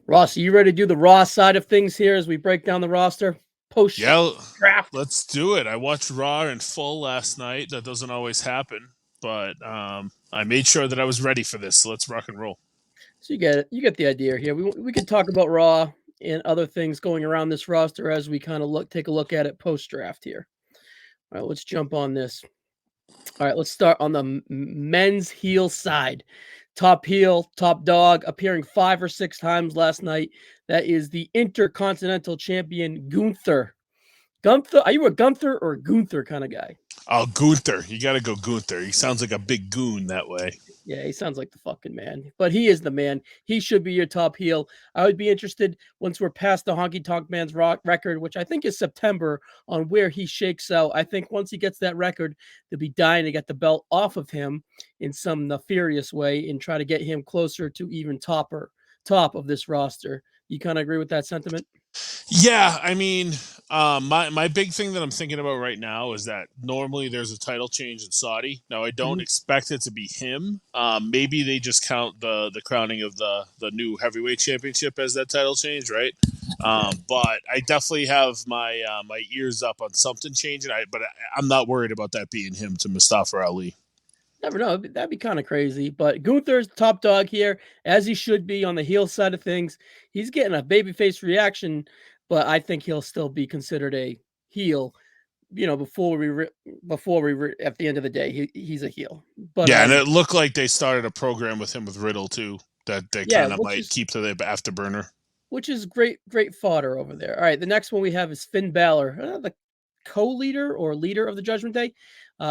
Ross, are you ready to do the Raw side of things here as we break down the roster post Yeah, draft? let's do it. I watched Raw in full last night. That doesn't always happen, but I made sure that I was ready for this. So let's rock and roll. So you get it. You get the idea here. We could talk about Raw and other things going around this roster as we kind of take a look at it post draft here. All right, let's jump on this. All right, let's start on the men's heel side. Top heel, top dog, appearing 5 or 6 times last night. That is the Intercontinental Champion Gunther. Gunther, are you a Gunther or a Gunther kind of guy? Oh, Gunther. You got to go Gunther. He sounds like a big goon that way. Yeah, he sounds like the fucking man, but he is the man. He should be your top heel. I would be interested once we're past the Honky Tonk Man's record, which I think is September, on where he shakes out. I think once he gets that record, they'll be dying to get the belt off of him in some nefarious way and try to get him closer to even top of this roster. You kind of agree with that sentiment? Yeah, I mean, my big thing that I'm thinking about right now is that normally there's a title change in Saudi. Now I don't Mhm. expect it to be him. Maybe they just count the crowning of the new heavyweight championship as that title change, right? But I definitely have my ears up on something changing. I'm not worried about that being him to Mustafa Ali. Never know. That'd be kind of crazy. But Gunther's top dog here, as he should be on the heel side of things. He's getting a babyface reaction, but I think he'll still be considered a heel. At the end of the day, he's a heel. But Yeah, and it looked like they started a program with him with Riddle too. That they yeah, kind of might keep to the afterburner. which is great fodder over there. All right, the next one we have is Finn Balor, the co-leader or leader of the Judgment Day.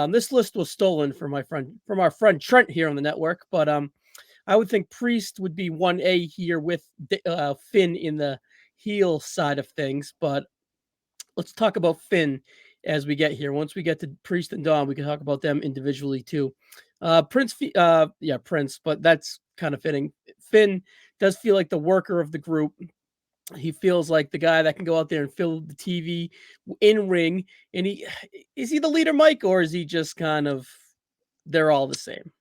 This list was stolen from our friend Trent here on the network, but I would think Priest would be 1A here with Finn in the heel side of things. But let's talk about Finn as we get here. Once we get to Priest and Dawn, we can talk about them individually too. Prince, but that's kind of fitting. Finn does feel like the worker of the group. He feels like the guy that can go out there and fill the TV in ring. And is he the leader, Mike, or is he just kind of they're all the same?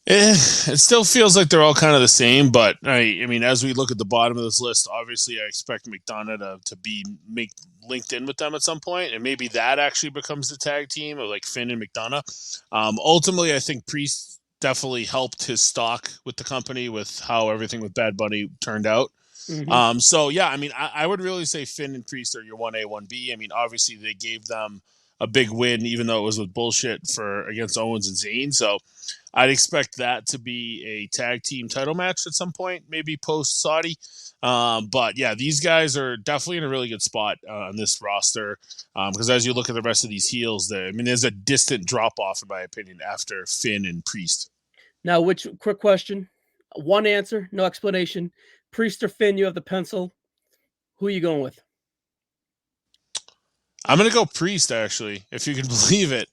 It still feels like they're all kind of the same, but I mean, as we look at the bottom of this list, obviously I expect McDonough to be make linked in with them at some point, and maybe that actually becomes the tag team of like Finn and McDonough. Ultimately, I think Priest definitely helped his stock with the company with how everything with Bad Bunny turned out. Mm-hmm. So yeah, I mean, I would really say Finn and Priest are your 1A, 1B. I mean, obviously they gave them a big win, even though it was with bullshit for against Owens and Zayn. So I'd expect that to be a tag team title match at some point, maybe post Saudi. But yeah, these guys are definitely in a really good spot on this roster because as you look at the rest of these heels, I mean, there's a distant drop off, in my opinion, after Finn and Priest. Now, which quick question? One answer, no explanation. Priest or Finn, you have the pencil. Who are you going with? I'm gonna go Priest actually, if you can believe it.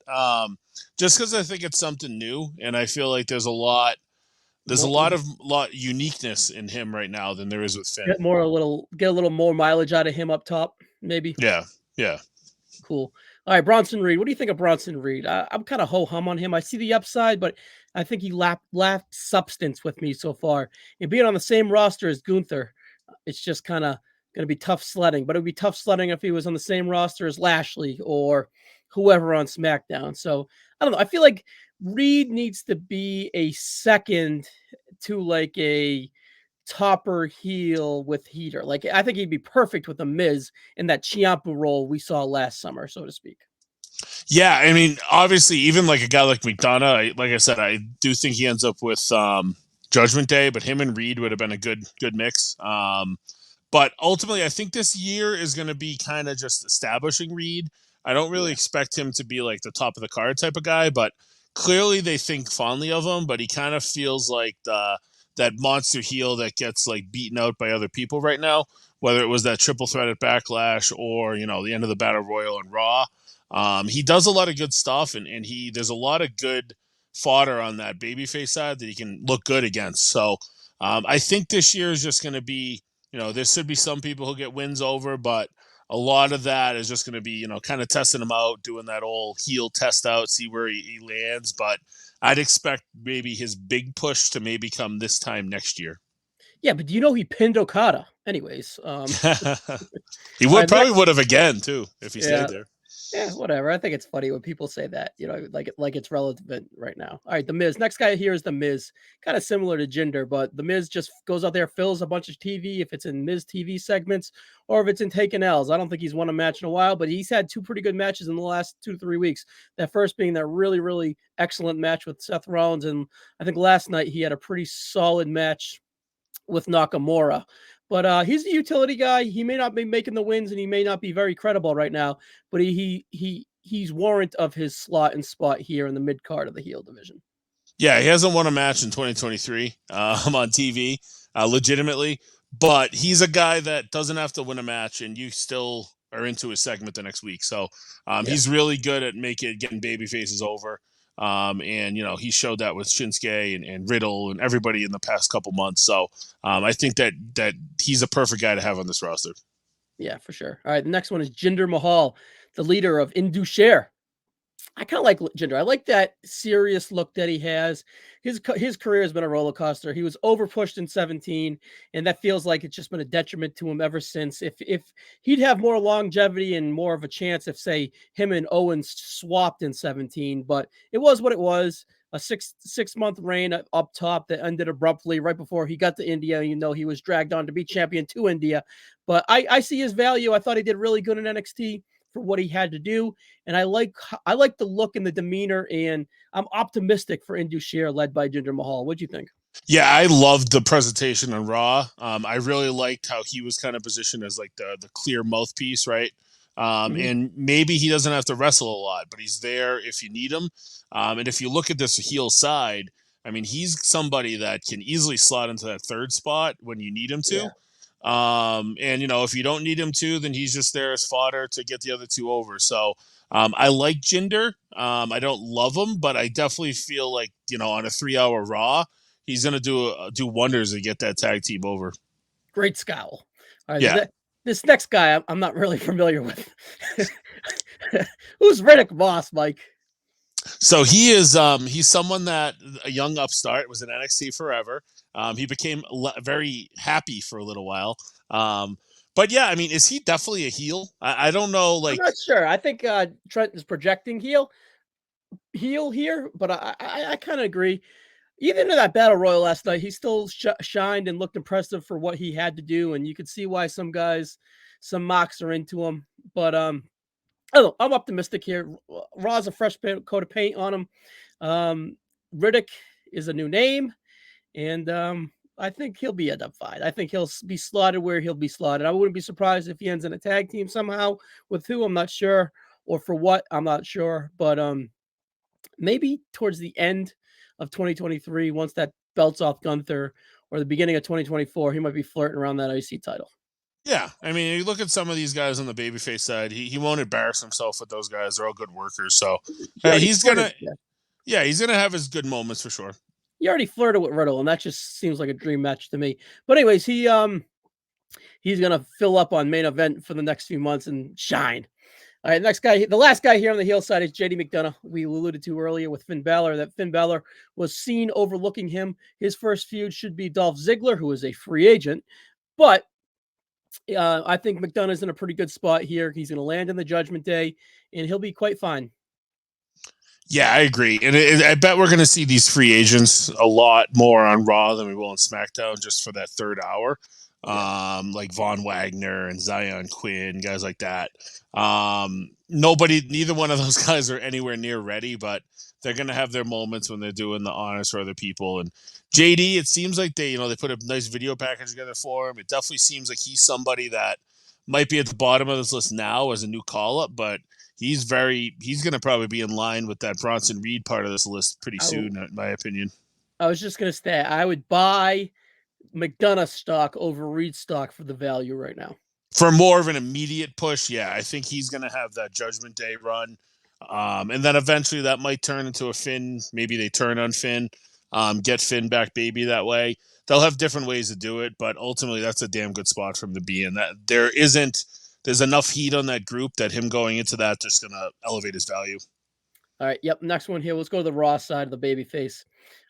Just because I think it's something new, and I feel like there's a More, lot uniqueness in him right now than there is with Finn. get a little more mileage out of him up top, maybe. Yeah, yeah. Cool. All right, Bronson Reed. What do you think of Bronson Reed? I'm kind of ho hum on him. I see the upside, but I think he lacked substance with me so far. And being on the same roster as Gunther, it's just kind of going to be tough sledding. But it would be tough sledding if he was on the same roster as Lashley or whoever on SmackDown. So I don't know. I feel like Reed needs to be a second to like a topper heel with heater. Like I think he'd be perfect with a Miz in that Ciampa role we saw last summer, so to speak. Yeah, I mean, obviously, even like a guy like McDonough, like I said, I do think he ends up with Judgment Day, but him and Reed would have been a good mix. But ultimately, I think this year is going to be kind of just establishing Reed. I don't really Yeah. expect him to be like the top of the card type of guy, but clearly they think fondly of him. But he kind of feels like that monster heel that gets like beaten out by other people right now, whether it was that triple threat at Backlash or the end of the Battle Royal and Raw. He does a lot of good stuff, and there's a lot of good fodder on that babyface side that he can look good against. So I think this year is just going to be, there should be some people who get wins over, but a lot of that is just going to be, kind of testing him out, doing that old heel test out, see where he lands. But I'd expect maybe his big push to maybe come this time next year. Yeah, but do you know he pinned Okada? Anyways, He all would right, the probably next, would have again too if he yeah, stayed there. yeah, whatever. I think it's funny when people say that, like it's relevant right now. All right, the Miz. Next guy here is the Miz. Kind of similar to Jinder, but the Miz just goes out there, fills a bunch of TV if it's in Miz TV segments or if it's in taking L's. I don't think he's won a match in a while, but he's had two pretty good matches in the last 2 to 3 weeks. That first being that really, really excellent match with Seth Rollins, and I think last night he had a pretty solid match with Nakamura. But he's a utility guy. He may not be making the wins, and he may not be very credible right now. But he's warrant of his slot and spot here in the mid card of the heel division. Yeah, he hasn't won a match in 2023 on TV, legitimately. But he's a guy that doesn't have to win a match, and you still are into his segment the next week. So Yeah, he's really good at getting baby faces over. And he showed that with Shinsuke and Riddle and everybody in the past couple months. So I think that he's a perfect guy to have on this roster. yeah, for sure. All right, the next one is Jinder Mahal, the leader of Indusher. I kind of like Jinder. I like that serious look that he has. His career has been a roller coaster. He was overpushed in 17, and that feels like it's just been a detriment to him ever since. If he'd have more longevity and more of a chance if, say, him and Owens swapped in 17, but it was what it was. A six month reign up top that ended abruptly right before he got to India. He was dragged on to be champion to India, but I see his value. I thought he did really good in NXT for what he had to do. And I like the look and the demeanor, and I'm optimistic for Indusher led by Jinder Mahal. What'd you think? Yeah, I loved the presentation on Raw. I really liked how he was kind of positioned as like the clear mouthpiece, right? Mhm. And maybe he doesn't have to wrestle a lot, but he's there if you need him. And if you look at this heel side, I mean, he's somebody that can easily slot into that third spot when you need him Yeah, to. And if you don't need him to, then he's just there as fodder to get the other two over. So I like Jinder. I don't love him, but I definitely feel like on a 3 hour Raw, he's gonna do wonders to get that tag team over. great scowl. All right, Yeah. this next guy I'm not really familiar with. Who's Riddick Moss, Mike? So he's someone that a young upstart was in NXT forever. He became very happy for a little while. But yeah, I mean, is he definitely a heel? I don't know. I'm Like, not sure. I think Trent is projecting heel here, but I kind of agree. Even in that battle royal last night, he still shined and looked impressive for what he had to do, and you could see why some mocks are into him. But I don't know, I'm optimistic here. Raw's a fresh coat of paint on him. Riddick is a new name, and I think he'll be identified. I think he'll be slotted where he'll be slotted. I wouldn't be surprised if he ends in a tag team somehow with who I'm not sure, or for what I'm not sure. But maybe towards the end of 2023, once that belt's off Gunther, or the beginning of 2024, he might be flirting around that IC title. yeah, I mean, you look at some of these guys on the babyface side. He won't embarrass himself with those guys. They're all good workers. So He already he's gonna flirted. Yeah, yeah he's gonna have his good moments for sure. he already flirted with Riddle, and that just seems like a dream match to me. But anyways, he's gonna fill up on main event for the next few months and shine. All right, next guy, the last guy here on the heel side is JD McDonough. We alluded to earlier with Finn Balor that Finn Balor was seen overlooking him. His first feud should be Dolph Ziggler, who is a free agent. But I think McDonough's in a pretty good spot here. He's going to land in the Judgment Day, and he'll be quite fine. Yeah, I agree, and I bet we're going to see these free agents a lot more on Raw than we will on SmackDown, just for that third hour. Yeah. Like Von Wagner and Zion Quinn, guys like that. Neither one of those guys are anywhere near ready, but they're going to have their moments when they're doing the honors for other people. And JD, it seems like they put a nice video package together for him. It definitely seems like he's somebody that might be at the bottom of this list now as a new call up, but he's going to probably be in line with that Bronson Reed part of this list pretty I, soon, in my opinion. I was just going to say, I would buy McDonough stock over Reed stock for the value right now. For more of an immediate push, yeah, I think he's going to have that Judgment Day run. And then eventually that might turn into a Finn. Maybe they turn on Finn, get Finn back baby that way. They'll have different ways to do it, but ultimately that's a damn good spot for him to be in. That there's enough heat on that group that him going into that just going to elevate his value. All right. Yep. Next one here. Let's go to the Raw side of the babyface.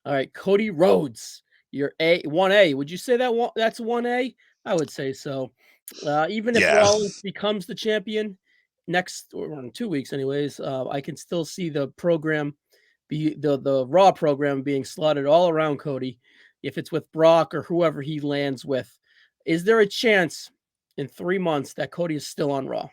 All right. Cody Rhodes. You're 1A. Would you say that's 1A? I would say so. Even if Yeah. Rollins becomes the champion next or in 2 weeks anyways, I can still see the program the Raw program being slotted all around Cody if it's with Brock or whoever he lands with. Is there a chance in 3 months that Cody is still on Raw?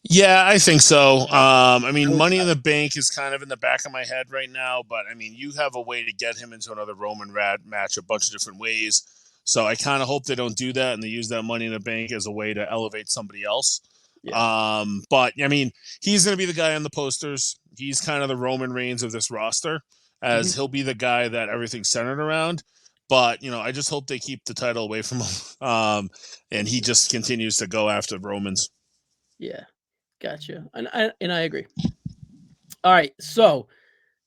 Yeah, I think so. I mean, I would Money in the Bank is kind of in the back of my head right now, but I mean, you have a way to get him into another Roman Rad match a bunch of different ways. So I kind of hope they don't do that and they use that Money in the Bank as a way to elevate somebody else. yeah. But I mean, he's going to be the guy on the posters. He's kind of the Roman Reigns of this roster, Mhm. as he'll be the guy that everything's centered around. But I just hope they keep the title away from him, and he just continues to go after Romans. Yeah. Gotcha. And I agree. All right. So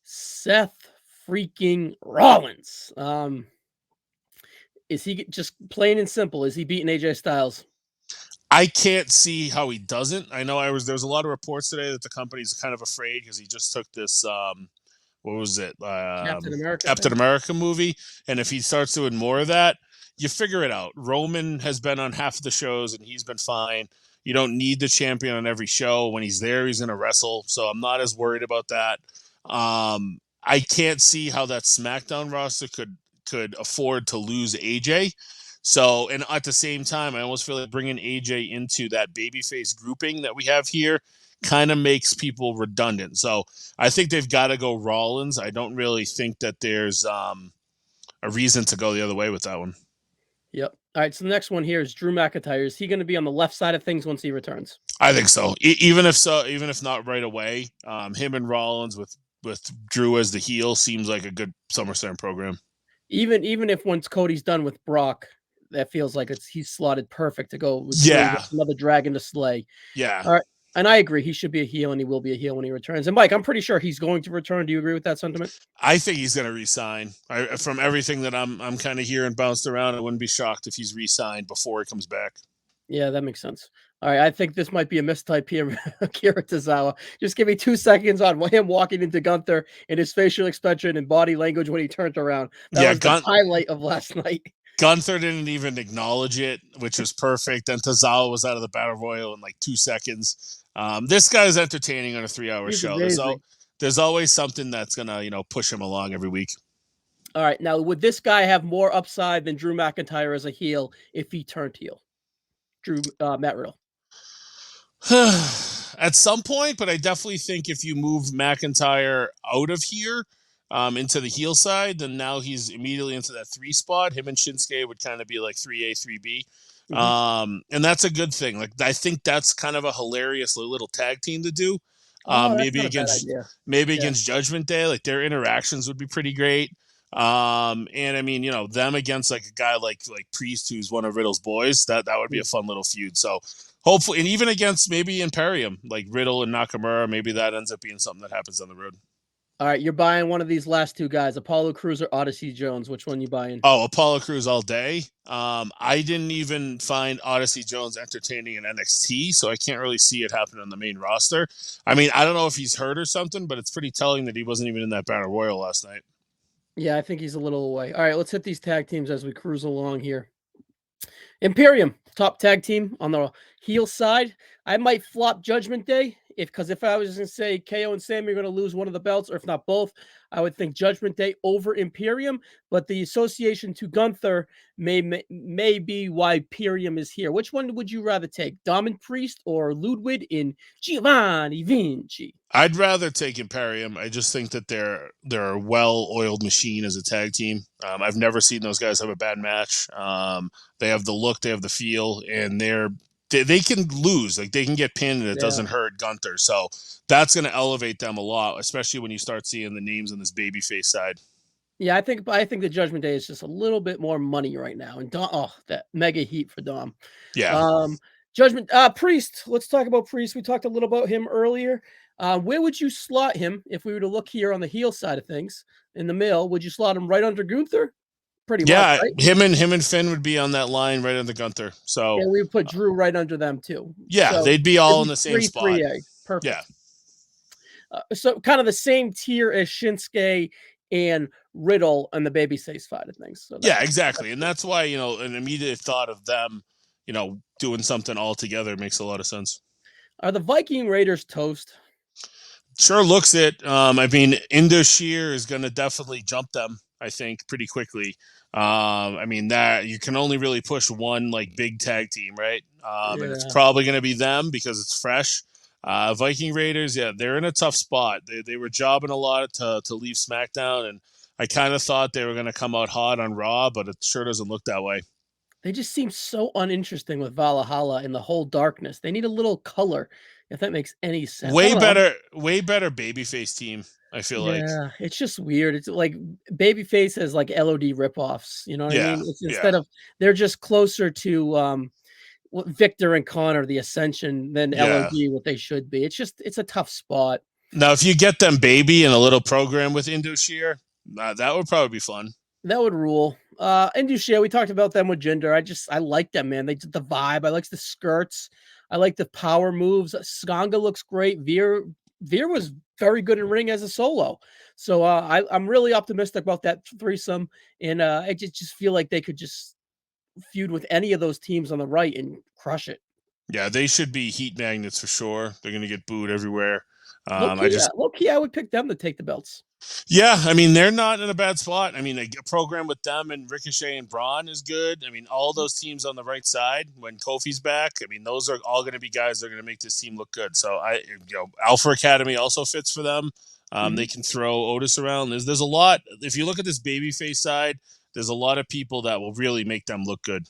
Seth freaking Rollins. Is he just plain and simple? Is he beating AJ Styles? I can't see how he doesn't. I know there was a lot of reports today that the company's kind of afraid because he just took this what was it? Captain America Captain thing? America movie. And if he starts doing more of that, you figure it out. Roman has been on half of the shows and he's been fine. You don't need the champion on every show. When he's there, he's going to wrestle. So I'm not as worried about that. I can't see how that SmackDown roster could afford to lose AJ. So, and at the same time, I almost feel like bringing AJ into that babyface grouping that we have here kind of makes people redundant. So, I think they've got to go Rollins. I don't really think that there's a reason to go the other way with that one. Yep. All right. So the next one here is Drew McIntyre. Is he going to be on the left side of things once he returns? I think so. Even if not right away, him and Rollins with Drew as the heel seems like a good SummerSlam program. Even if once Cody's done with Brock, that feels like he's slotted perfect to go with Drew, Yeah, another dragon to slay. yeah. All right. And I agree. He should be a heel and he will be a heel when he returns. And Mike, I'm pretty sure he's going to return. Do you agree with that sentiment? I think he's going to resign. From everything that I'm kind of hearing bounced around, I wouldn't be shocked if he's re-signed before he comes back. Yeah, that makes sense. All right, I think this might be a mistype here, Akira Tozawa. Just give me 2 seconds on him walking into Gunther and his facial expression and body language when he turned around. That Yeah, was the highlight of last night. Gunther didn't even acknowledge it, which was perfect. Then Tozawa was out of the battle royal in like 2 seconds. This guy's entertaining on a 3-hour He's show. amazing. There's always something that's gonna push him along every week. All right, now would this guy have more upside than Drew McIntyre as a heel if he turned heel? Matt Riddle. At some point, but I definitely think if you move McIntyre out of here into the heel side, then now he's immediately into that 3 spot. Him and Shinsuke would kind of be like 3A, 3B. Mhm. And that's a good thing. Like I think that's kind of a hilarious little tag team to do. Oh, that's Maybe not a bad against idea. maybe Yeah. against Judgment Day, like their interactions would be pretty great. And I mean, them against like a guy like Priest, who's one of Riddle's boys, that would be a fun little feud. So hopefully, and even against maybe Imperium, like Riddle and Nakamura, maybe that ends up being something that happens on the road. All right, you're buying one of these last 2 guys, Apollo Crews or Odyssey Jones. Which one you buying? Oh, Apollo Crews all day. I didn't even find Odyssey Jones entertaining in NXT, so I can't really see it happen on the main roster. I mean, I don't know if he's hurt or something, but it's pretty telling that he wasn't even in that Battle Royal last night. Yeah, I think he's a little away. All right, let's hit these tag teams as we cruise along here. Imperium, top tag team on the heel side. I might flop Judgment Day if I was going to say KO and Sammy are going to lose one of the belts, or if not both, I would think Judgment Day over Imperium. But the association to Gunther may be why Imperium is here. Which one would you rather take, Dom and Priest or Ludwig in Giovanni Vinci? I'd rather take Imperium. I just think that they're a well-oiled machine as a tag team. I've never seen those guys have a bad match. They have the look, they have the feel, and they can lose. Like they can get pinned and it doesn't hurt Gunther. So that's going to elevate them a lot, especially when you start seeing the names on this babyface side. Yeah, I think the Judgment Day is just a little bit more money right now. And Dom, that mega heat for Dom. Yeah. Judgment Priest. Let's talk about Priest. We talked a little about him earlier. Where would you slot him if we were to look here on the heel side of things in the middle? Would you slot him right under Gunther? Pretty much, Yeah, right? him and Finn would be on that line right under Gunther. So And we would put Drew right under them too. yeah, So they'd be it'd all in be the same three spot. 3A. Yeah. Perfect. So kind of the same tier as Shinsuke and Riddle on the babyface side of things. So Yeah, that's exactly. And good. that's why, an immediate thought of them, doing something all together makes a lot of sense. Are the Viking Raiders toast? Sure looks it. I mean, Indoshir is going to definitely jump them, I think, pretty quickly. I mean, that you can only really push one like big tag team, right? And it's Yeah. probably going to be them because it's fresh. Viking Raiders, yeah, they're in a tough spot. They were jobbing a lot to leave SmackDown, and I kind of thought they were going to come out hot on Raw, but it sure doesn't look that way. They just seem so uninteresting with Valhalla and the whole darkness. They need a little color, if that makes any sense. I don't know. Way better babyface team, I feel like. Yeah, it's just weird. It's like Babyface has like LOD ripoffs. You know what I Yeah, mean? It's yeah, instead of they're just closer to Victor and Connor, the Ascension, than yeah. LOD what they should be. It's a tough spot. Now, if you get them baby and a little program with Indoshir, that would probably be fun. That would rule. And Duchenne, we talked about them with Jinder. I like them, man. They did the vibe. I like the skirts. I like the power moves. Skanga looks great. Veer was very good in ring as a solo. So I'm really optimistic about that threesome. And I just feel like they could just feud with any of those teams on the right and crush it. Yeah, they should be heat magnets for sure. They're going to get booed everywhere. I Yeah, just, low key, I would pick them to take the belts. yeah, I mean, they're not in a bad spot. I mean, a program with them and Ricochet and Braun is good. I mean, all those teams on the right side when Kofi's back, I mean, those are all going to be guys that are going to make this team look good. So Alpha Academy also fits for them. They Mhm. can throw Otis around. There's a lot. If you look at this babyface side, there's a lot of people that will really make them look good.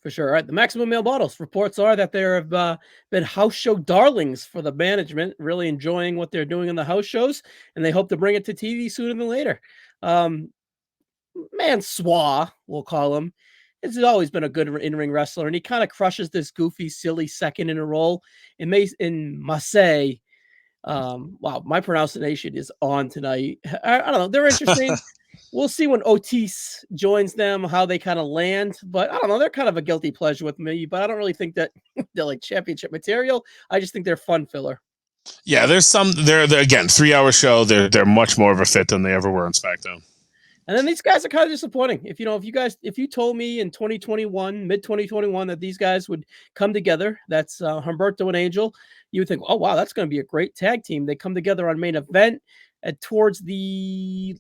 For sure. All right. The Maximum Male Models reports are that there have been house show darlings for the management, really enjoying what they're doing in the house shows, and they hope to bring it to TV sooner than later. Um, Mansois, we'll call him, has always been a good in-ring wrestler, and he kind of crushes this goofy, silly second in a role. In Marseille, wow, my pronunciation is on tonight. I don't know. They're interesting. We'll see when Otis joins them, how they kind of land. But I don't know. They're kind of a guilty pleasure with me, but I don't really think that they're like championship material. I just think they're fun filler. Yeah, there's some. They're again 3 hour show. They're much more of a fit than they ever were on SmackDown. And then these guys are kind of disappointing. If you told me in 2021, mid 2021, that these guys would come together, that's Humberto and Angel, you would think, oh wow, that's going to be a great tag team. They come together on main event towards the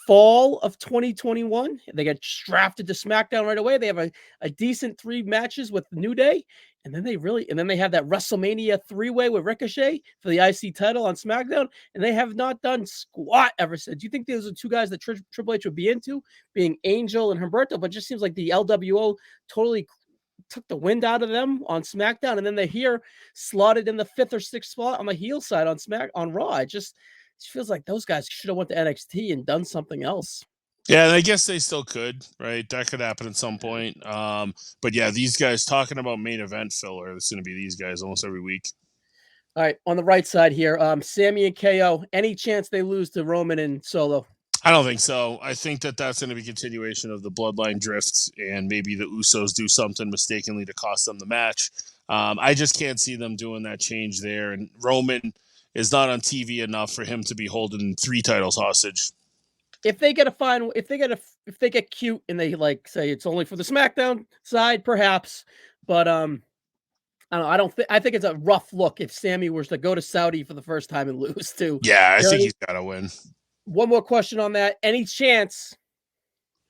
fall of 2021. They get drafted to SmackDown right away. They have a decent 3 matches with New Day. And then they have that WrestleMania 3-way with Ricochet for the IC title on SmackDown. And they have not done squat ever since. Do you think those are two guys that Triple H would be into, being Angel and Humberto? But it just seems like the LWO totally took the wind out of them on SmackDown, and then they're here slotted in the 5th or 6th spot on the heel side on Raw. It just feels like those guys should have went to NXT and done something else. Yeah, and I guess they still could, right? That could happen at some point. But yeah, these guys talking about main event filler. It's going to be these guys almost every week. All right, on the right side here, Sammy and KO. Any chance they lose to Roman and Solo? I don't think so. I think that's going to be a continuation of the bloodline drifts, and maybe the Usos do something mistakenly to cost them the match. I just can't see them doing that change there. And Roman is not on TV enough for him to be holding 3 titles hostage. If they get cute and they like say it's only for the SmackDown side, perhaps, but I don't know. I think it's a rough look if Sammy was to go to Saudi for the first time and lose too. Yeah, I You know what I think mean? he's got to win. One more question on that. Any chance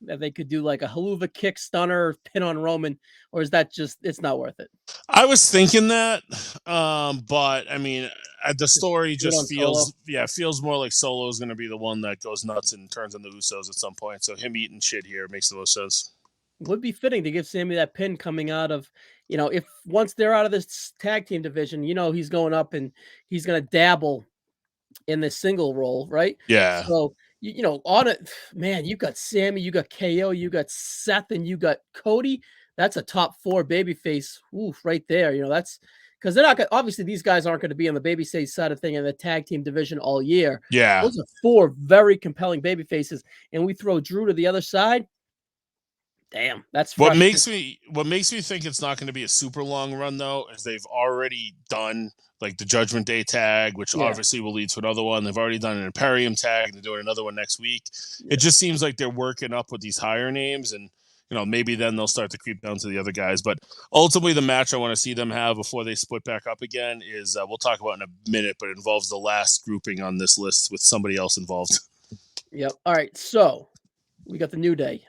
that they could do like a haluva kick stunner pin on Roman, or is that just it's not worth it? I was thinking that, but I mean, the story Do it on just Solo. feels more like Solo is going to be the one that goes nuts and turns on the Usos at some point. So him eating shit here makes the most sense. Would be fitting to give Sammy that pin coming out of, if once they're out of this tag team division, he's going up and he's going to dabble in this single role, right? Yeah, So, on it, man, you got Sammy, you got KO, you got Seth, and you got Cody. That's a top 4 babyface. Oof, right there. That's because they're not going obviously these guys aren't going to be on the babyface side of thing in the tag team division all year. yeah, Those are 4 very compelling baby faces. And we throw Drew to the other side. Damn, that's What frustrating. makes me think it's not going to be a super long run though is they've already done like the Judgment Day tag, which Yeah, obviously will lead to another one. They've already done an Imperium tag, and they're doing another one next week. It yeah, just seems like they're working up with these higher names, and maybe then they'll start to creep down to the other guys. But ultimately, the match I want to see them have before they split back up again is we'll talk about in a minute, but it involves the last grouping on this list with somebody else involved. yep. All right, so we got the New Day.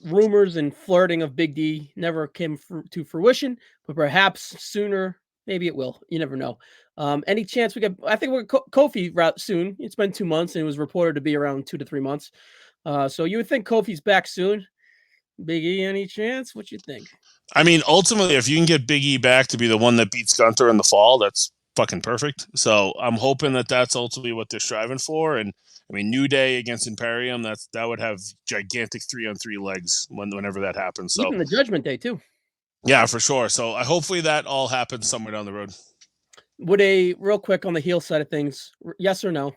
Rumors and flirting of Big D never came to fruition, but perhaps sooner, maybe it will. You never know. Any chance we get? I think we're Kofi route soon. It's been 2 months, and it was reported to be around 2 to 3 months. So you would think Kofi's back soon. Big E, any chance? What you think? I mean, ultimately, if you can get Big E back to be the one that beats Gunther in the fall, that's fucking perfect. So I'm hoping that that's ultimately what they're striving for. And I mean, New Day against Imperium, that would have gigantic 3-on-3 legs whenever that happens. So Even the Judgment Day too. yeah, for sure. So I hopefully that all happens somewhere down the road. Would a real quick on the heel side of things? Yes or no?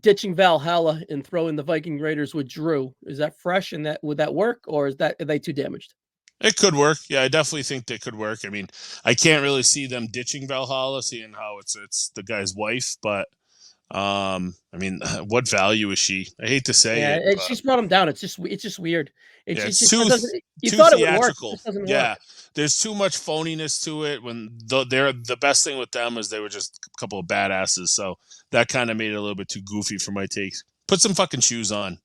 Ditching Valhalla and throwing the Viking Raiders with Drew, is that fresh? And that would that work, or are they too damaged? It could work. Yeah, I definitely think that could work. I mean, I can't really see them ditching Valhalla, seeing how it's the guy's wife, but I mean, what value is she? I hate to say Yeah, it, and but she's brought him down. It's just weird. yeah, It it's just doesn't. You too thought it would work. It theatrical. just doesn't Yeah, work. there's too much phoniness to it. When they're the best thing with them is they were just a couple of badasses. So that kind of made it a little bit too goofy for my taste. Put some fucking shoes on.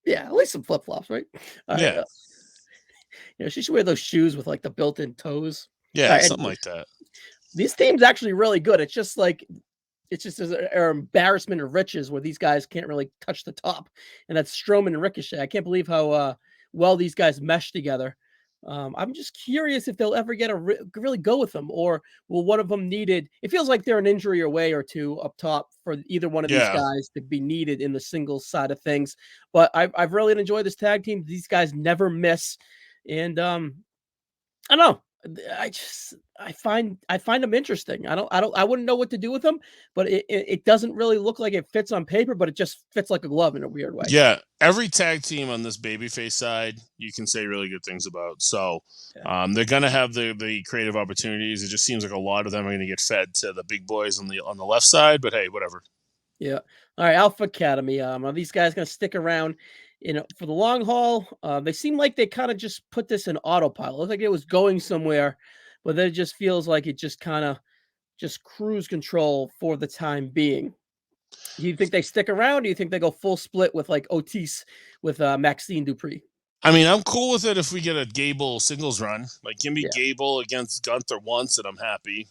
Yeah, at least some flip flops, right? All right. Yeah, She should wear those shoes with like the built-in toes. All yeah, right. something Anyways, like that. these teams actually really good. It's just like it's just an embarrassment of riches where these guys can't really touch the top, and that's Strowman and Ricochet. I can't believe how well these guys mesh together. I'm just curious if they'll ever get really go with them, or will one of them needed? It feels like they're an injury away or two up top for either one of these Yeah, guys to be needed in the singles side of things. But I've really enjoyed this tag team. These guys never miss, and I don't know. I find them interesting. I wouldn't know what to do with them, but it doesn't really look like it fits on paper, but it just fits like a glove in a weird way. yeah. Every tag team on this babyface side, you can say really good things about. So Yeah. they're gonna have the creative opportunities. It just seems like a lot of them are gonna get fed to the big boys on the left side. But hey, whatever. Yeah. All right, Alpha Academy. Are these guys going to stick around, for the long haul? They seem like they kind of just put this in autopilot. It looked like it was going somewhere, but then it just feels like it just kind of just cruise control for the time being. Do you think they stick around? Do you think they go full split with like Otis with Maxine Dupree? I mean, I'm cool with it if we get a Gable singles run. Like, give me Yeah. Gable against Gunther once, and I'm happy.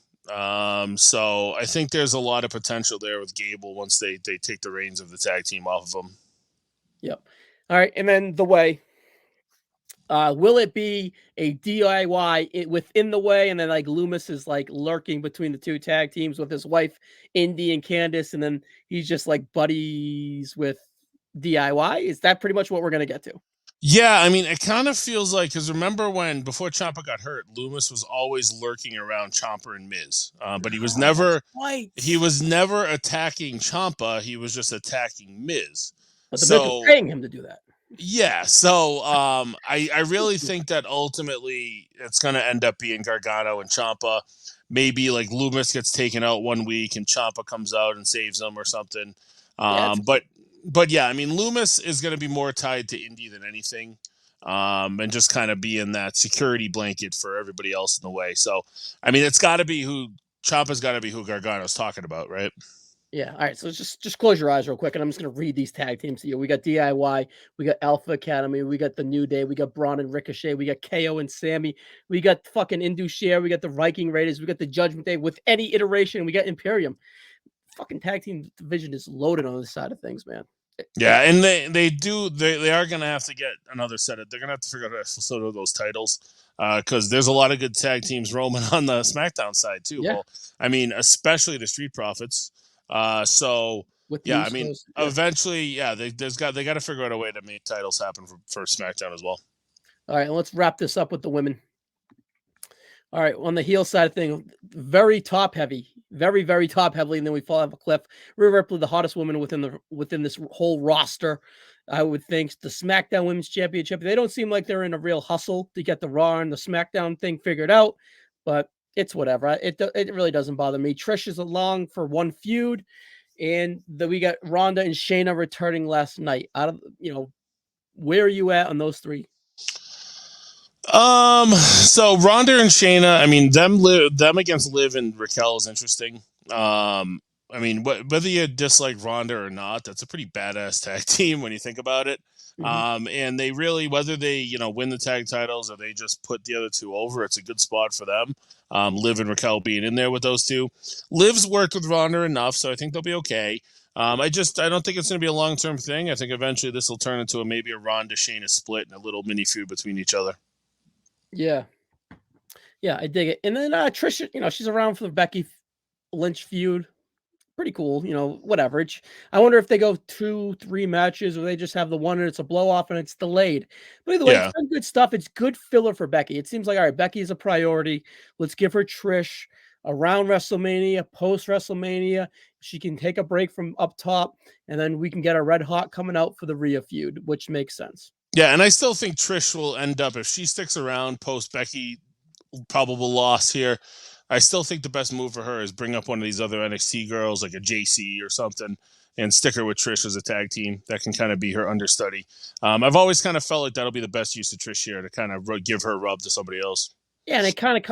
So I think there's a lot of potential there with Gable once they take the reins of the tag team off of him. Yep. All right, and then the way. Will it be a DIY within the way, and then like Loomis is like lurking between the two tag teams with his wife Indy and Candice, and then he's just like buddies with DIY? Is that pretty much what we're gonna get to? Yeah, I mean, it kind of feels like because remember when before Ciampa got hurt, Loomis was always lurking around Ciampa and Miz, but Oh, that's right. he was never attacking Ciampa. He was just attacking Miz. But the Miz was So paying him to do that. yeah, so I really think that ultimately it's going to end up being Gargano and Ciampa. Maybe like Loomis gets taken out one week and Ciampa comes out and saves them or something. Yeah, Um, but but yeah, I mean Loomis is going to be more tied to Indy than anything, and just kind of be in that security blanket for everybody else in the way. So I mean it's got to be who Ciampa's got to be who Gargano's talking about, right? yeah. All right. So just close your eyes real quick, and I'm just gonna read these tag teams to you. We got DIY, we got Alpha Academy, we got the New Day, we got Braun and Ricochet, we got KO and Sammy, we got fucking Indus we got the Viking Raiders, we got the Judgment Day with any iteration, we got Imperium. Fucking tag team division is loaded on this side of things, man. Yeah, and they are gonna have to get another set of they're gonna have to figure out how to sort of those titles because there's a lot of good tag teams roaming on the SmackDown side too. Yeah, Well, I mean, especially the Street Profits. So with the yeah, I mean, Usos. Yeah. eventually, yeah, they got to figure out a way to make titles happen for SmackDown as well. All right, let's wrap this up with the women. All right, on the heel side of thing, very top heavy. very, very top heavily, and then we fall off a cliff. Rhea Ripley, the hottest woman within this whole roster, I would think. The SmackDown Women's Championship, they don't seem like they're in a real hustle to get the Raw and the SmackDown thing figured out, but it's whatever. It really doesn't bother me. Trish is along for one feud, and we got Ronda and Shayna returning last night. Out of where are you at on those three? So Ronda and Shayna, I mean, them against Liv and Raquel is interesting. I mean, whether you dislike Ronda or not, that's a pretty badass tag team when you think about it. Mhm. And they really, whether they win the tag titles or they just put the other two over, it's a good spot for them. Liv and Raquel being in there with those two. Liv's worked with Ronda enough, so I think they'll be okay. I don't think it's going to be a long term thing. I think eventually this will turn into maybe a Ronda Shayna split and a little mini feud between each other. Yeah. Yeah, I dig it. And then Trish, she's around for the Becky Lynch feud. Pretty cool, whatever. I wonder if they go 2, 3 matches, or they just have the one and it's a blow off and it's delayed. But either way, it's Yeah. been good stuff. It's good filler for Becky. It seems like, all right, Becky is a priority. Let's give her Trish around WrestleMania, post WrestleMania. She can take a break from up top, and then we can get a red hot coming out for the Rhea feud, which makes sense. Yeah, and I still think Trish will end up, if she sticks around post Becky probable loss here, I still think the best move for her is bring up one of these other NXT girls like a JC or something and stick her with Trish as a tag team. That can kind of be her understudy. I've always kind of felt like that'll be the best use of Trish here, to kind of give her a rub to somebody else. Yeah, and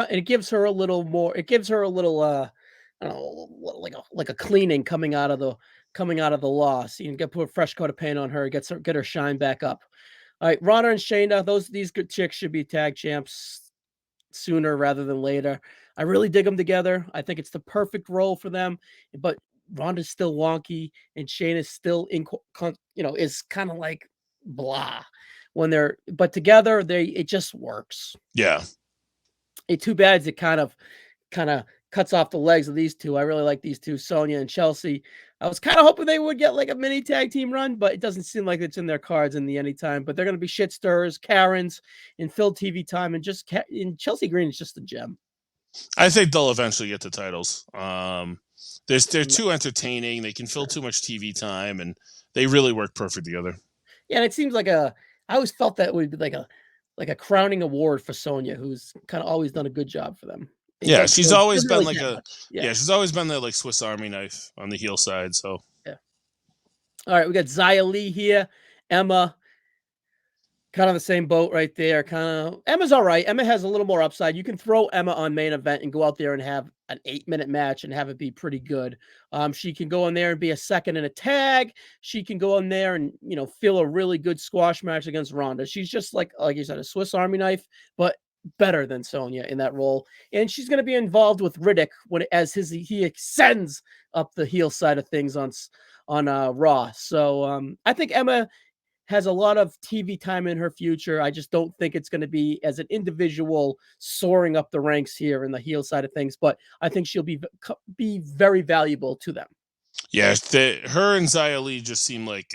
it gives her a little more. It gives her a little, I don't know, like a cleaning coming out of the loss. You can put a fresh coat of paint on her, get her shine back up. All right, Ronda and Shayna, these good chicks should be tag champs sooner rather than later. I really dig them together. I think it's the perfect role for them. But Ronda's still wonky, and Shayna's still is kind of like blah when they're. But together, it just works. Yeah. Too bad it kind of cuts off the legs of these two. I really like these two, Sonya and Chelsea. I was kind of hoping they would get like a mini tag team run, but it doesn't seem like it's in their cards in the anytime. But they're going to be shit stirrers, Karens, and Phil TV time, and Chelsea Green is just a gem. I think they'll eventually get the titles. They're too entertaining. They can fill too much TV time, and they really work perfect together. Yeah, and it seems like I always felt that it would be like a crowning award for Sonya, who's kind of always done a good job for them. Yeah, she's always been really like yeah. she's always been the like Swiss Army knife on the heel side. So Yeah. All right, we got Xia Li here, Emma. Kind of the same boat right there. Emma's all right. Emma has a little more upside. You can throw Emma on main event and go out there and have an 8-minute match and have it be pretty good. She can go in there and be a second in a tag. She can go in there and feel a really good squash match against Ronda. She's just like you said, a Swiss Army knife, but better than Sonya in that role. And she's going to be involved with Riddick he ascends up the heel side of things on Raw. So I think Emma has a lot of TV time in her future. I just don't think it's going to be as an individual soaring up the ranks here in the heel side of things, but I think she'll be very valuable to them. yeah, her and Xia Li just seem like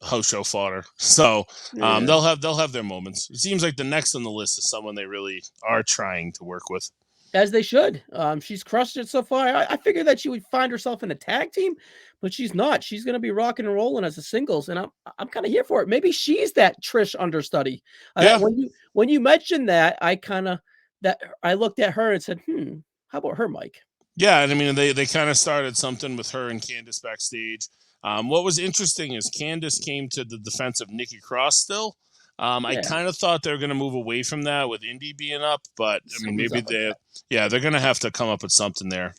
house show fodder. So they'll have their moments. It seems like the next on the list is someone they really are trying to work with. As they should. She's crushed it so far. I figured that she would find herself in a tag team, but she's not. She's going to be rocking and rolling as a singles, and I'm kind of here for it. Maybe she's that Trish understudy. Yeah. When you mentioned that, I looked at her and said, how about her, Mike? Yeah, and I mean they kind of started something with her and Candice backstage. What was interesting is Candice came to the defense of Nikki Cross still. I kind of thought they were going to move away from that with Indy being up, but I mean, maybe they're going to have to come up with something there.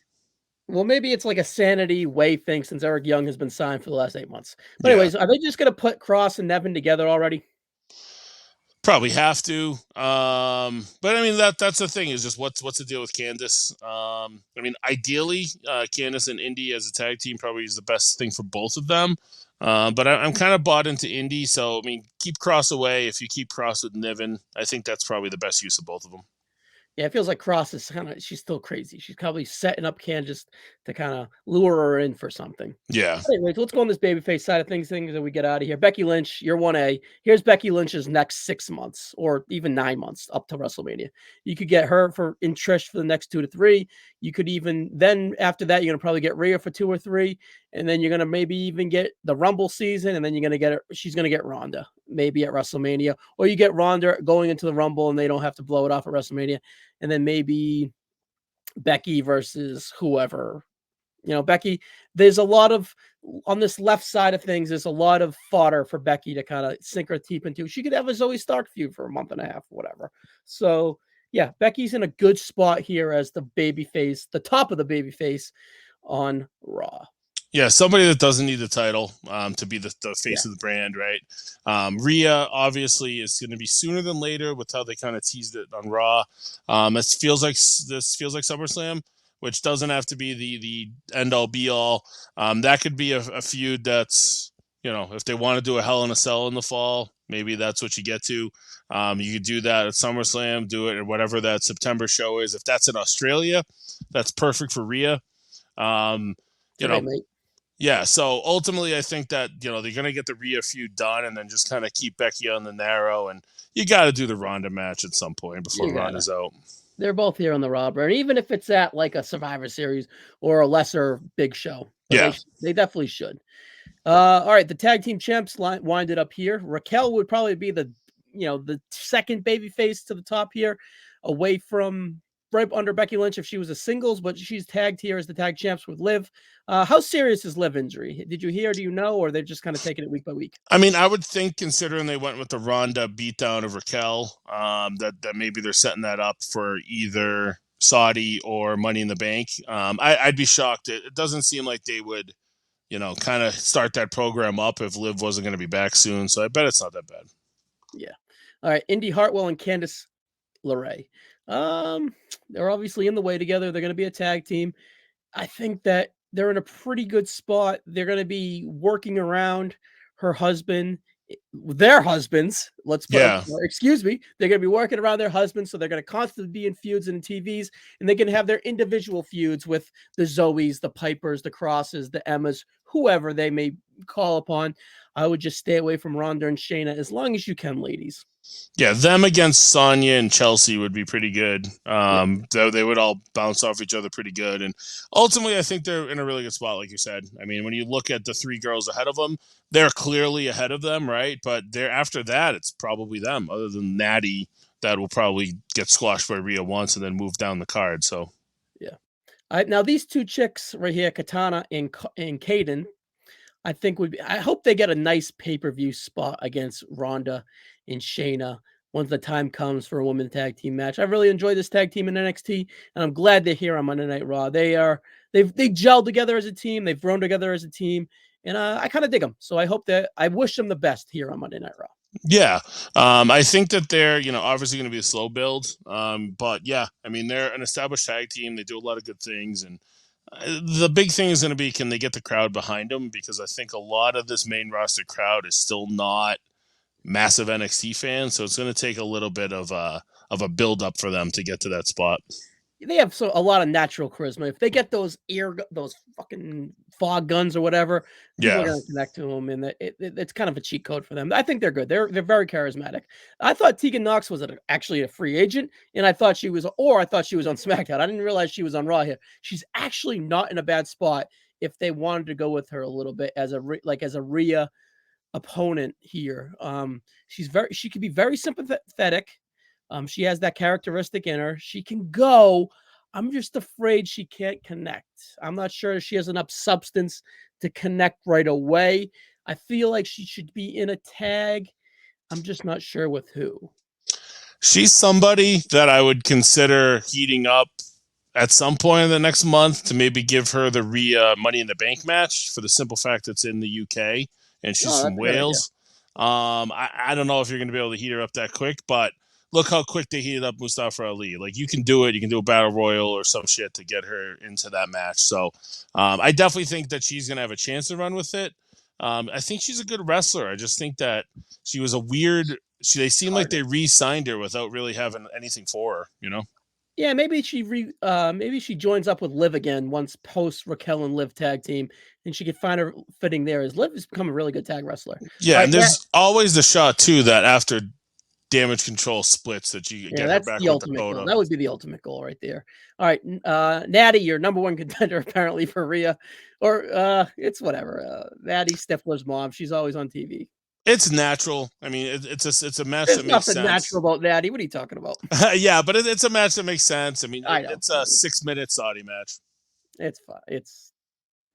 Well, maybe it's like a sanity way thing since Eric Young has been signed for the last 8 months. But anyways, are they just going to put Cross and Nevin together already? Probably have to. But I mean, that's the thing is just what's the deal with Candice? I mean, ideally, Candice and Indy as a tag team probably is the best thing for both of them. But I'm kind of bought into Indy, so I mean, keep Cross away. If you keep Cross with Niven, I think that's probably the best use of both of them. Yeah, it feels like Cross is she's still crazy. She's probably setting up Candace to kind of lure her in for something. Yeah. Anyways, let's go on this babyface side of things that we get out of here. Becky Lynch, you're 1A. Here's Becky Lynch's next 6 months or even 9 months up to WrestleMania. You could get her for in Trish for the next 2 to 3. You could even then after that, you're gonna probably get Rhea for 2 or 3, and then you're gonna maybe even get the Rumble season, and then you're gonna get her. She's gonna get Ronda maybe at WrestleMania, or you get Ronda going into the Rumble, and they don't have to blow it off at WrestleMania, and then maybe Becky versus whoever. Becky, there's a lot of on this left side of things, there's a lot of fodder for Becky to kind of sink her teeth into. She could have a Zoe Stark feud for a month and a half, whatever. So yeah, Becky's in a good spot here as the baby face, the top of the baby face on Raw. Yeah, somebody that doesn't need the title to be the Yeah. face of the brand, right? Rhea obviously is going to be sooner than later with how they kind of teased it on Raw. This feels like SummerSlam, which doesn't have to be the end all be all. That could be a feud that's, if they want to do a Hell in a Cell in the fall, maybe that's what you get to. You could do that at SummerSlam, do it or whatever that September show is. If that's in Australia, that's perfect for Rhea. You Today, know, mate. yeah, so ultimately, I think that they're going to get the Rhea feud done, and then just kind of keep Becky on the narrow, and you got to do the Ronda match at some point before You got Ronda's out. They're both here on the Raw brand, even if it's at like a Survivor Series or a lesser big show. But Yeah, they definitely should. All right, the tag team champs winded up here. Raquel would probably be the second baby face to the top here, away from right under Becky Lynch if she was a singles, but she's tagged here as the tag champs with Liv. How serious is Liv injury? Did you hear? Do you know, or they're just kind of taking it week by week? I mean, I would think considering they went with the Ronda beatdown of Raquel, that maybe they're setting that up for either Saudi or Money in the Bank. I'd be shocked. It doesn't seem like they would, kind of start that program up if Liv wasn't going to be back soon. So I bet it's not that bad. Yeah. All right, Indy Hartwell and Candice LeRae. They're obviously in the way together. They're going to be a tag team. I think that they're in a pretty good spot. They're going to be working around her husband, their husbands. Yeah. Excuse me. They're going to be working around their husbands. So they're going to constantly be in feuds and TVs, and they can have their individual feuds with the Zoes, the Pipers, the Crosses, the Emmas, whoever they may call upon. I would just stay away from Ronda and Shayna as long as you can, ladies. Yeah, them against Sonya and Chelsea would be pretty good. Yeah. They would all bounce off each other pretty good. And ultimately, I think they're in a really good spot, like you said. I mean, when you look at the three girls ahead of them, they're clearly ahead of them, right? But they're after that, it's probably them, other than Natty, that will probably get squashed by Rhea once and then move down the card. So, Yeah. Now these two chicks right here, Katana and Kaden, I think I hope they get a nice pay-per-view spot against Ronda and Shayna once the time comes for a women's tag team match. I really enjoyed this tag team in NXT, and I'm glad they're here on Monday Night Raw. They gelled together as a team, they've grown together as a team, and I kind of dig them. So I wish them the best here on Monday Night Raw. yeah, I think that they're, obviously going to be a slow build. But yeah, I mean, they're an established tag team. They do a lot of good things. And the big thing is going to be, can they get the crowd behind them? Because I think a lot of this main roster crowd is still not massive NXT fans, so it's going to take a little bit of a build up for them to get to that spot. They have a lot of natural charisma. If they get those fucking fog guns or whatever, people are Yeah, going to connect to them, and it's kind of a cheat code for them. I think they're good. They're very charismatic. I thought Tegan Knox was actually a free agent, and I thought she was on SmackDown. I didn't realize she was on Raw here. She's actually not in a bad spot if they wanted to go with her a little bit as a Rhea opponent here. She could be very sympathetic. She has that characteristic in her. She can go. I'm just afraid she can't connect. I'm not sure she has enough substance to connect right away. I feel like she should be in a tag. I'm just not sure with who. she's somebody that I would consider heating up at some point in the next month to maybe give her the Money in the Bank match, for the simple fact it's in the UK and she's Oh, from that's a good idea. Wales. I don't know if you're going to be able to heat her up that quick, but look how quick they heated up Mustafa Ali. Like, you can do it. You can do a battle royal or some shit to get her into that match. So I definitely think that she's going to have a chance to run with it. I think she's a good wrestler. I just think that she was a weird. They seem like they re-signed her without really having anything for her. Yeah, maybe maybe she joins up with Liv again once post Raquel and Liv tag team, and she could find her fitting there. As Liv has become a really good tag wrestler. All Yeah, right, and there's always the shot too that after Damage Control splits that you yeah, get her that's back the with ultimate goal. Dakota. That would be the ultimate goal right there. All right, Natty, your number one contender apparently for Rhea, or it's whatever. Natty Stifler's mom. She's always on TV. It's natural. I mean, it's a match that There's makes nothing sense. natural about Natty. What are you talking about? Yeah, but it's a match that makes sense. I mean, I know. it's a 6 minute Saudi match. It's fine. It's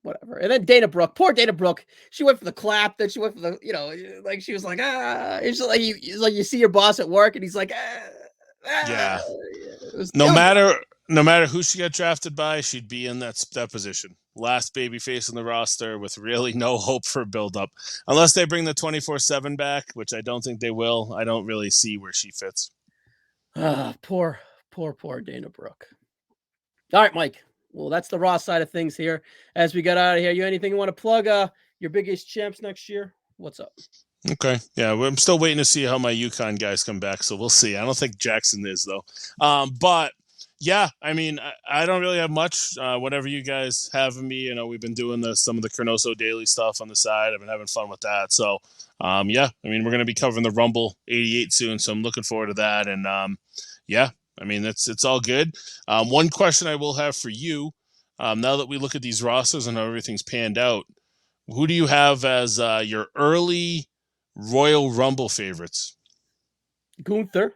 whatever. And then Dana Brooke, poor Dana Brooke, she went for the clap, then she went for the, like she was like, it's like you see your boss at work and he's like, Yeah. It was, No matter who she got drafted by, she'd be in that position. Last baby face on the roster with really no hope for build up. Unless they bring the 24/7 back, which I don't think they will. I don't really see where she fits. poor Dana Brooke. All right, Mike. Well, that's the Raw side of things here. As we got out of here, you anything you want to plug? Your biggest champs next year? What's up? Okay. Yeah, I'm still waiting to see how my Yukon guys come back, so we'll see. I don't think Jackson is though. But yeah, I mean, I don't really have much. Whatever you guys have of me, we've been doing some of the Cronoso Daily stuff on the side. I've been having fun with that. So, yeah, I mean, we're going to be covering the Rumble 88 soon, so I'm looking forward to that. And yeah, I mean, it's all good. One question I will have for you, now that we look at these rosters and how everything's panned out, who do you have as your early Royal Rumble favorites? Gunther.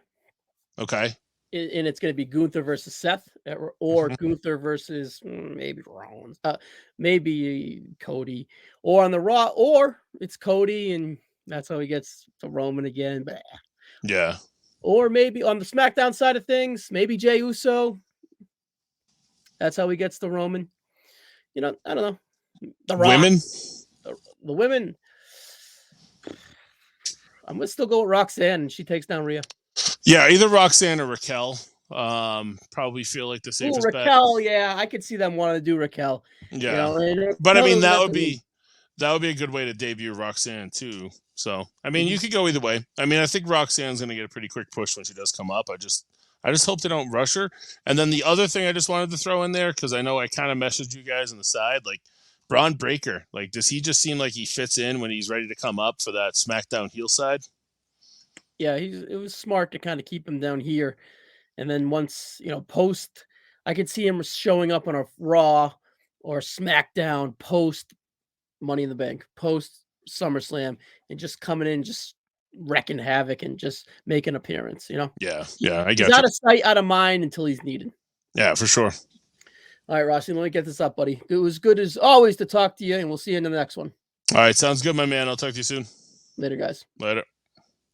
Okay. And it's going to be Gunther versus Seth, or Gunther versus maybe Rollins, maybe Cody, or on the Raw, or it's Cody, and that's how he gets to Roman again. But Yeah. or maybe on the SmackDown side of things, maybe Jey Uso. That's how he gets to Roman. I don't know. The Rock, Women? the women. I'm gonna still go with Roxanne, and she takes down Rhea. Yeah, either Roxanne or Raquel. Probably feel like the safest bet. Raquel, yeah, I could see them wanting to do Raquel. Yeah. And But I mean Raquel that doesn't would have to be a good way to debut Roxanne too. So I mean you Mhm. could go either way. I mean I think Roxanne's gonna get a pretty quick push when she does come up. I just hope they don't rush her. And then the other thing I just wanted to throw in there, because I know I kind of messaged you guys on the side, like Braun Breaker. Like, does he just seem like he fits in when he's ready to come up for that SmackDown heel side? Yeah, it was smart to kind of keep him down here. And then once, post, I could see him showing up on a Raw or SmackDown post Money in the Bank, post SummerSlam, and just coming in, just wrecking havoc and just make an appearance. Yeah, I He's got you. out of sight, out of mind until he's needed. Yeah, for sure. All right, Rossi, let me get this up, buddy. It was good as always to talk to you, and we'll see you in the next one. All right, sounds good, my man. I'll talk to you soon. Later, guys. Later.